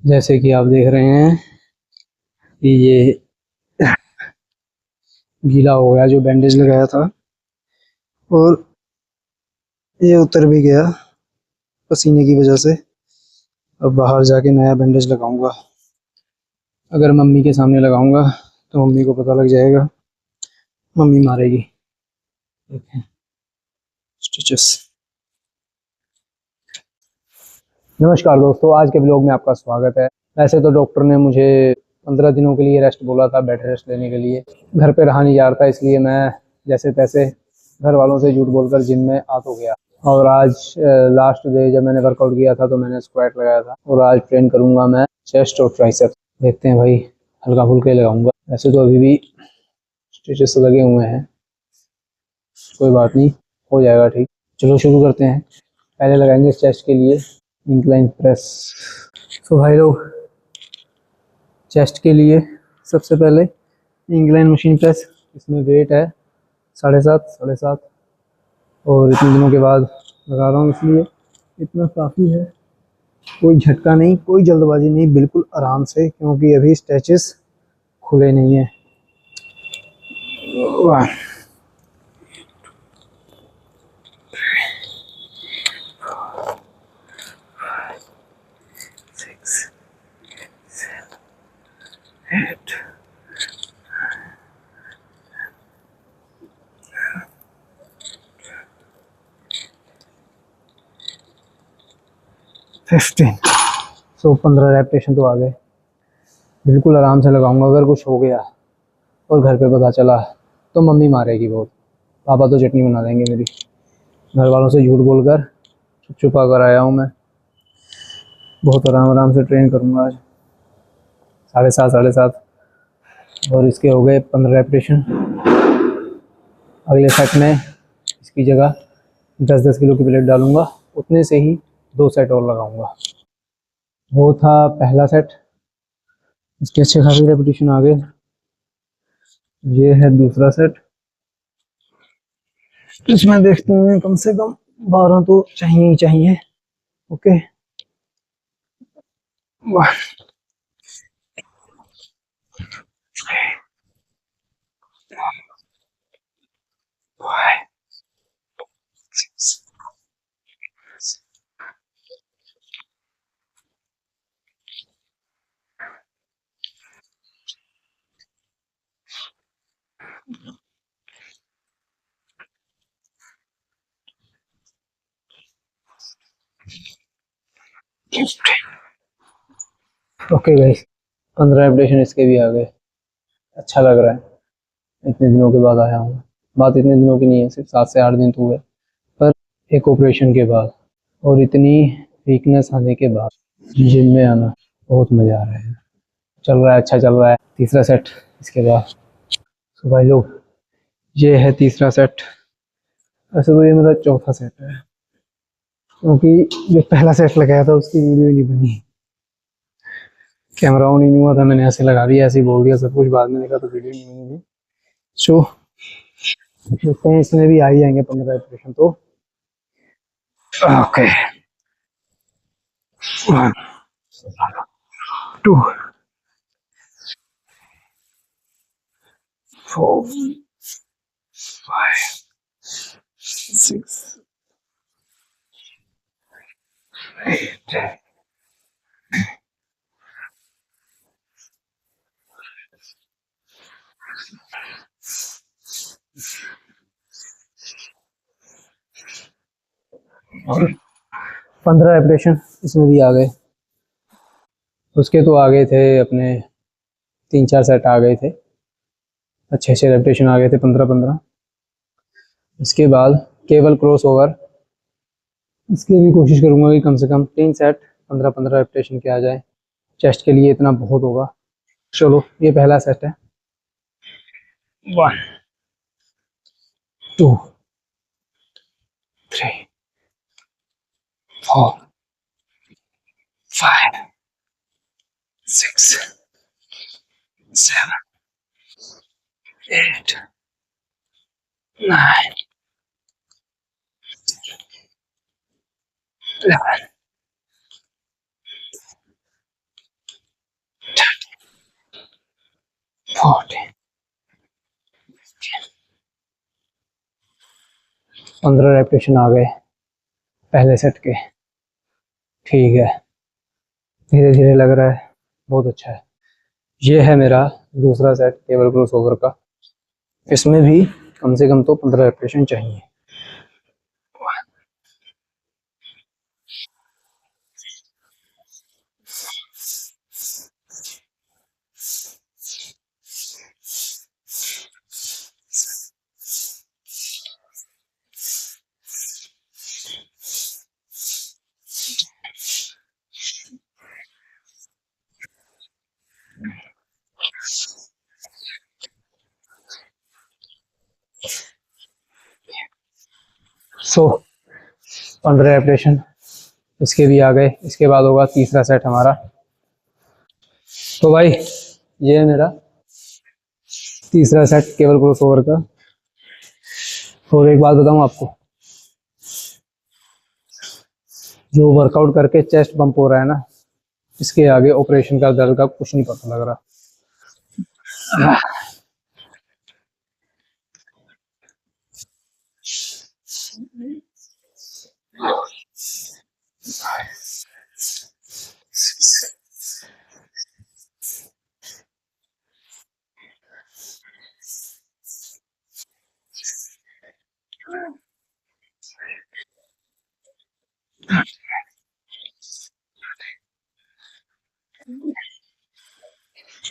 जैसे कि आप देख रहे हैं कि ये गीला हो गया जो बैंडेज लगाया था, और ये उतर भी गया पसीने की वजह से। अब बाहर जाके नया बैंडेज लगाऊंगा। अगर मम्मी के सामने लगाऊंगा तो मम्मी को पता लग जाएगा, मम्मी मारेगी। देखें स्टिचेस। नमस्कार दोस्तों, आज के ब्लॉग में आपका स्वागत है। वैसे तो डॉक्टर ने मुझे 15 दिनों के लिए रेस्ट बोला था, बेड रेस्ट लेने के लिए। घर पे रहा नहीं जा रहा था, इसलिए मैं जैसे तैसे घर वालों से झूठ बोलकर जिम में आ तो गया। और आज लास्ट डे जब मैंने वर्कआउट किया था तो मैंने स्क्वाट लगाया था, और आज ट्रेन करूंगा मैं चेस्ट और ट्राइसेप्स। देखते हैं भाई, हल्का फुल्का ही लगाऊंगा। वैसे तो अभी भी स्टिचेस लगे हुए हैं, कोई बात नहीं, हो जाएगा ठीक। चलो शुरू करते हैं। पहले लगाएंगे चेस्ट के लिए इंक्लाइन प्रेस। तो भाई लोग, चेस्ट के लिए सबसे पहले इंक्लाइन मशीन प्रेस। इसमें वेट है 7.5 और इतने दिनों के बाद लगा रहा हूँ, इसलिए इतना काफ़ी है। कोई झटका नहीं, कोई जल्दबाजी नहीं, बिल्कुल आराम से, क्योंकि अभी स्ट्रेचेस खुले नहीं है। 15। 15 रेपिटेशन तो आ गए। बिल्कुल आराम से लगाऊंगा। अगर कुछ हो गया और घर पे पता चला तो मम्मी मारेगी बहुत, पापा तो चटनी बना देंगे मेरी। घर वालों से झूठ बोलकर चुप छुपा कर आया हूँ मैं। बहुत आराम आराम से ट्रेन करूँगा आज। 7.5 और इसके हो गए 15 रेपिटेशन। अगले सेट में इसकी जगह 10-10 किलो की प्लेट डालूंगा, उतने से ही 2 सेट और लगाऊंगा। वो था पहला सेट, इसके अच्छे खासे रेपिटेशन आ गए। ये है दूसरा सेट, इसमें देखते हैं कम से कम 12 तो चाहिए ही चाहिए। ओके, 1 5 6 ओके गाइस, 15 रेपिटेशन इसके भी आ गए। अच्छा लग रहा है, इतने दिनों के बाद आया हूँ। बात इतने दिनों की नहीं है, सिर्फ 7 से 8 दिन तो हुए, पर एक ऑपरेशन के बाद और इतनी वीकनेस आने के बाद जिम में आना बहुत मज़ा आ रहा है। चल रहा है, अच्छा चल रहा है। तीसरा सेट इसके बाद। तो भाई लोग, ये है तीसरा सेट। वैसे तो ये मेरा चौथा सेट है, क्योंकि जो पहला सेट लगाया था उसकी वीडियो नहीं बनी, कैमरा ऑन ही नहीं हुआ था। मैंने ऐसे लगा दिया, ऐसे ही बोल दिया सब कुछ, बाद में देखा तो वीडियो नहीं बनी थी। सो देखते हैं, इसमें भी आ ही जाएंगे 15 रेपिटेशन तो। ओके, 1 2 4 5 6 8 और 15 रेपिटेशन इसमें भी आ गए। उसके तो आ गए थे अपने 3-4 सेट आ गए थे, अच्छे अच्छे रेपिटेशन आ गए थे 15-15। इसके बाद केबल क्रॉस ओवर, इसकी भी कोशिश करूंगा कि कम से कम 3 सेट 15-15 रेपिटेशन के आ जाए। चेस्ट के लिए इतना बहुत होगा। चलो, ये पहला सेट है। 1 2 3 4 5 6 7 8 9 11 14 15 रेपिटेशन आ गए पहले सेट के। ठीक है, धीरे धीरे लग रहा है, बहुत अच्छा है। ये है मेरा दूसरा सेट केबल क्रॉसओवर का। इसमें भी कम से कम तो 15 रेपिटेशन चाहिए। सो 15 रेपिटेशन इसके भी आ गए। इसके बाद होगा तीसरा सेट हमारा। तो भाई ये है मेरा तीसरा सेट केबल क्रॉसओवर का। और एक बात बताऊं आपको, जो वर्कआउट करके चेस्ट पंप हो रहा है ना, इसके आगे ऑपरेशन का दर्द का कुछ नहीं पता लग रहा।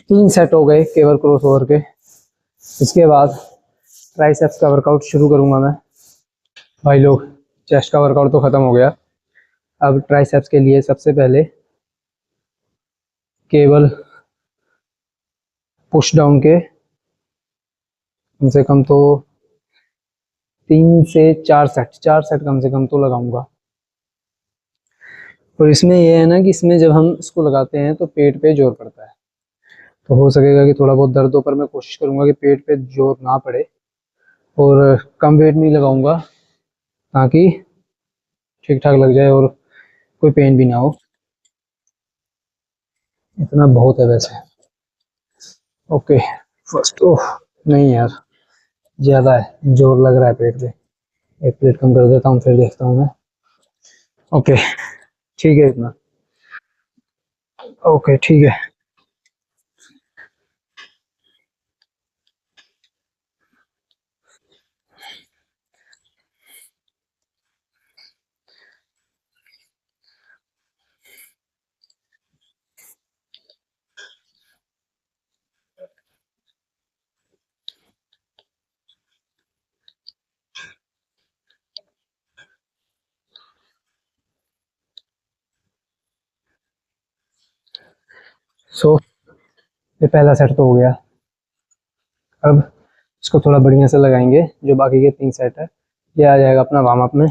3 सेट हो गए केबल क्रॉसओवर के। इसके बाद ट्राइसेप्स का वर्कआउट शुरू करूंगा मैं। भाई लोग, चेस्ट का वर्कआउट तो खत्म हो गया। अब ट्राइसेप्स के लिए सबसे पहले केबल पुश डाउन के कम से कम तो 3 से 4 सेट कम से कम तो लगाऊंगा। और इसमें ये है ना कि इसमें जब हम इसको लगाते हैं तो पेट पे जोर पड़ता है, तो हो सकेगा कि थोड़ा बहुत दर्द हो, पर मैं कोशिश करूंगा कि पेट पे जोर ना पड़े और कम वेट में ही लगाऊंगा, ताकि ठीक ठाक लग जाए और कोई पेन भी ना हो। इतना बहुत है वैसे। Okay, first. ओह नहीं यार, ज़्यादा है, जोर लग रहा है पेट पे। एक प्लेट कम कर देता हूँ, फिर देखता हूँ मैं। ओके, ठीक है इतना। ओके ठीक है। सो ये पहला सेट तो हो गया। अब इसको थोड़ा बढ़िया से लगाएंगे। जो बाकी के 3 सेट है, ये आ जाएगा अपना वार्म अप में।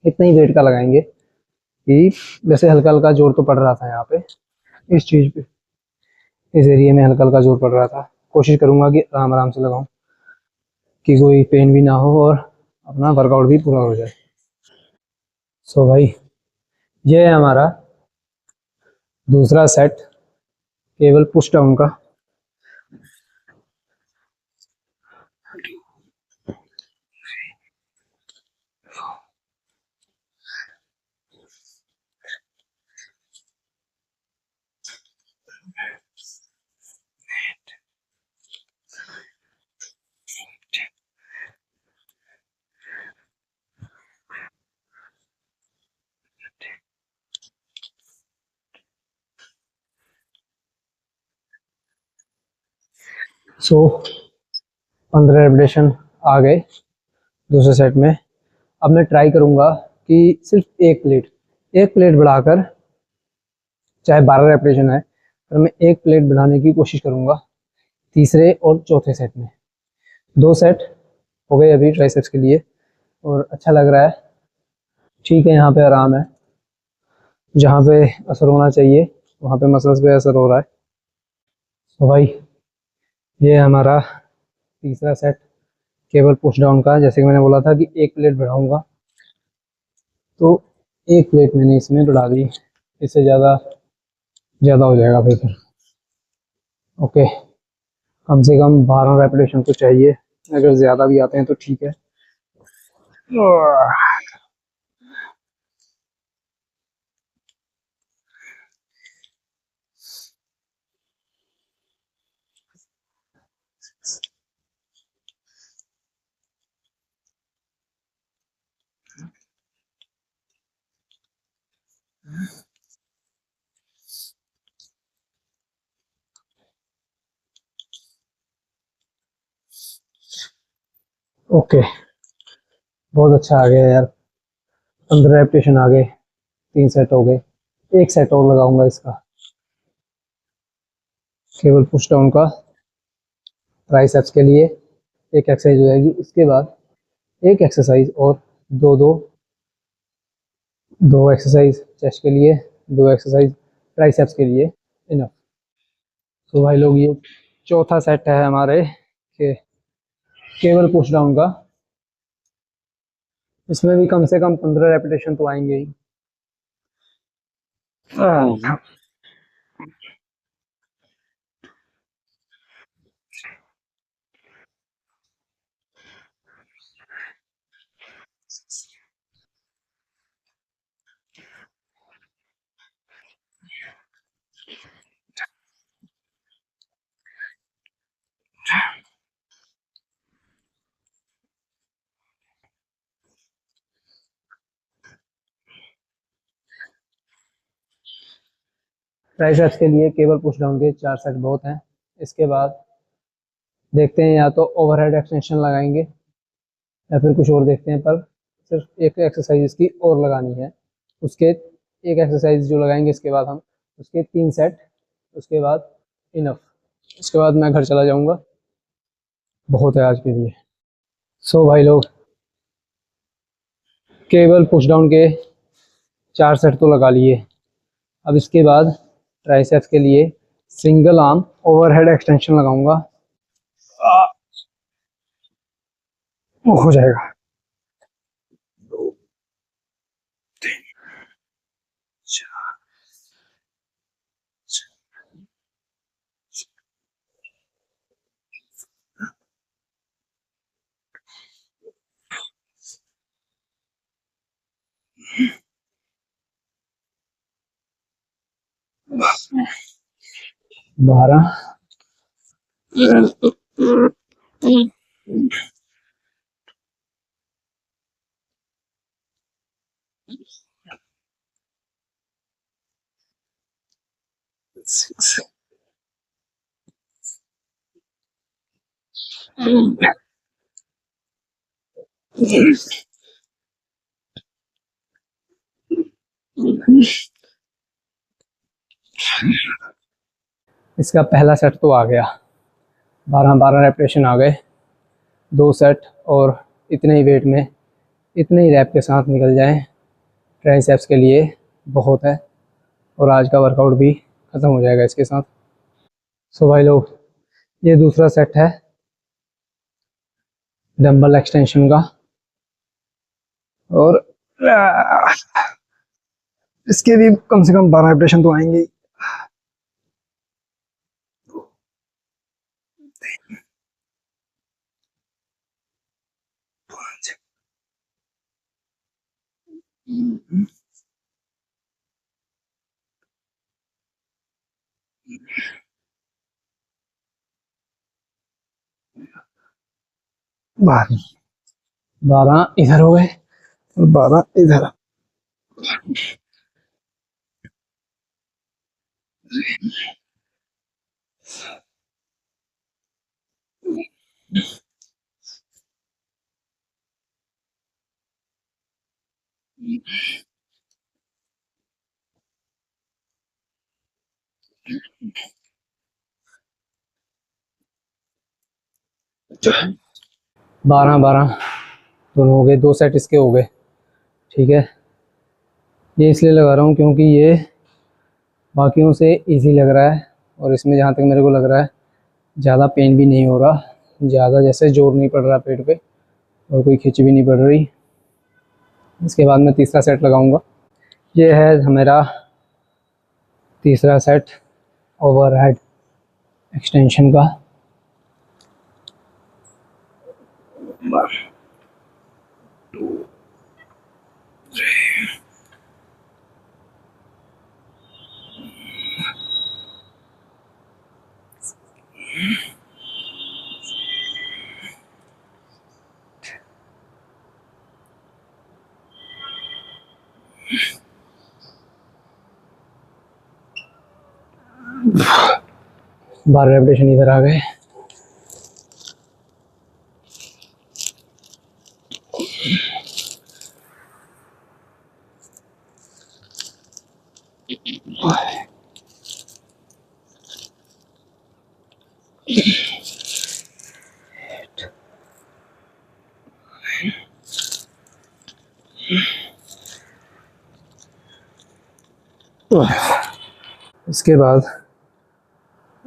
इतना ही वेट का लगाएंगे कि वैसे हल्का हल्का जोर तो पड़ रहा था यहाँ पे, इस चीज़ पे, इस एरिया में हल्का हल्का जोर पड़ रहा था। कोशिश करूंगा कि आराम आराम से लगाऊं, कि कोई पेन भी ना हो और अपना वर्कआउट भी पूरा हो जाए। सो भाई, ये है हमारा दूसरा सेट केबल पुश डाउन का। सो 15 रेपिटेशन आ गए दूसरे सेट में। अब मैं ट्राई करूंगा कि सिर्फ एक प्लेट बढ़ाकर, चाहे 12 रेपिटेशन है, पर मैं एक प्लेट बढ़ाने की कोशिश करूंगा तीसरे और चौथे सेट में। 2 सेट हो गए अभी ट्राइसेप्स के लिए और अच्छा लग रहा है। ठीक है, यहाँ पे आराम है। जहाँ पे असर होना चाहिए वहाँ पे मसल्स पे असर हो रहा है। तो भाई, ये हमारा तीसरा सेट केबल पुश डाउन का। जैसे कि मैंने बोला था कि एक प्लेट बढ़ाऊंगा, तो एक प्लेट मैंने इसमें बढ़ा दी। इससे ज़्यादा ज़्यादा हो जाएगा फिर। ओके, कम से कम 12 रेपिटेशन तो चाहिए, अगर ज़्यादा भी आते हैं तो ठीक है। ओके, बहुत अच्छा आ गया यार, 15 रेपिटेशन आ गए, 3 सेट हो गए। एक सेट और लगाऊंगा इसका, केवल पुश डाउन का, ट्राइसेप्स के लिए एक एक्सरसाइज हो जाएगी। इसके बाद एक एक्सरसाइज और दो दो दो एक्सरसाइज चेस्ट के लिए, दो एक्सरसाइज ट्राइसेप्स के लिए, इनफ। तो भाई लोग, ये चौथा सेट है हमारे के केवल पुश डाउन का। इसमें भी कम से कम 15 रेपिटेशन तो आएंगे ही। ट्राइसेप्स के लिए केवल पुश डाउन के 4 सेट बहुत हैं। इसके बाद देखते हैं, या तो ओवरहेड एक्सटेंशन लगाएंगे या फिर कुछ और देखते हैं, पर सिर्फ एक एक्सरसाइज इसकी और लगानी है। उसके एक एक्सरसाइज जो लगाएंगे इसके बाद हम उसके 3 सेट, उसके बाद इनफ। उसके बाद मैं घर चला जाऊंगा, बहुत है आज के लिए। सो भाई लोग, केवल पुश डाउन के 4 सेट तो लगा लिए। अब इसके बाद ट्राइसेप्स के लिए सिंगल आर्म ओवरहेड एक्सटेंशन लगाऊंगा, वो हो जाएगा। 12, इसका पहला सेट तो आ गया, 12-12 रेपिटेशन आ गए। 2 सेट और इतने ही वेट में, इतने ही रैप के साथ निकल जाएं, ट्राइसेप्स के लिए बहुत है। और आज का वर्कआउट भी ख़त्म हो जाएगा इसके साथ। सो भाई लोग, ये दूसरा सेट है डंबल एक्सटेंशन का, और इसके भी कम से कम 12 रेपिटेशन तो आएंगे। बारह 12 इधर हो गए और 12 इधर। बारह 12 दोनों हो गए, 2 सेट इसके हो गए। ठीक है, ये इसलिए लगा रहा हूँ क्योंकि ये बाकियों से इजी लग रहा है, और इसमें जहाँ तक मेरे को लग रहा है ज़्यादा पेन भी नहीं हो रहा, ज़्यादा जैसे जोर नहीं पड़ रहा पेट पे, और कोई खिंच भी नहीं पड़ रही। इसके बाद मैं तीसरा सेट लगाऊंगा। ये है मेरा तीसरा सेट ओवरहेड एक्सटेंशन का। 1 2 3 12 रेपिटेशन इधर आ गए। इसके बाद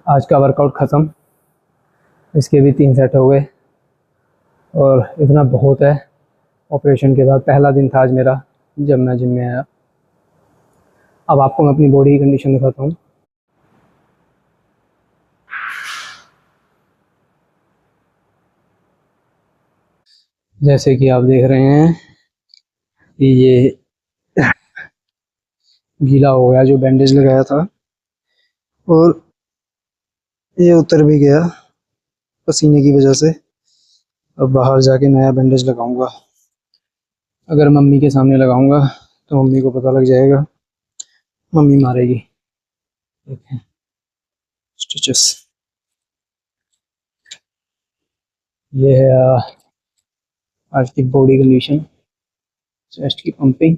आज का वर्कआउट ख़त्म। इसके भी 3 सेट हो गए और इतना बहुत है। ऑपरेशन के बाद पहला दिन था आज मेरा जब मैं जिम में आया। अब आपको मैं अपनी बॉडी की कंडीशन दिखाता हूँ। जैसे कि आप देख रहे हैं कि ये गीला हो गया जो बैंडेज लगाया था, और ये उतर भी गया पसीने की वजह से। अब बाहर जाके नया बैंडेज लगाऊंगा। अगर मम्मी के सामने लगाऊंगा तो मम्मी को पता लग जाएगा, मम्मी मारेगी। देखें स्टिचेस। ये है आज की बॉडी कंडीशन, चेस्ट की पंपिंग।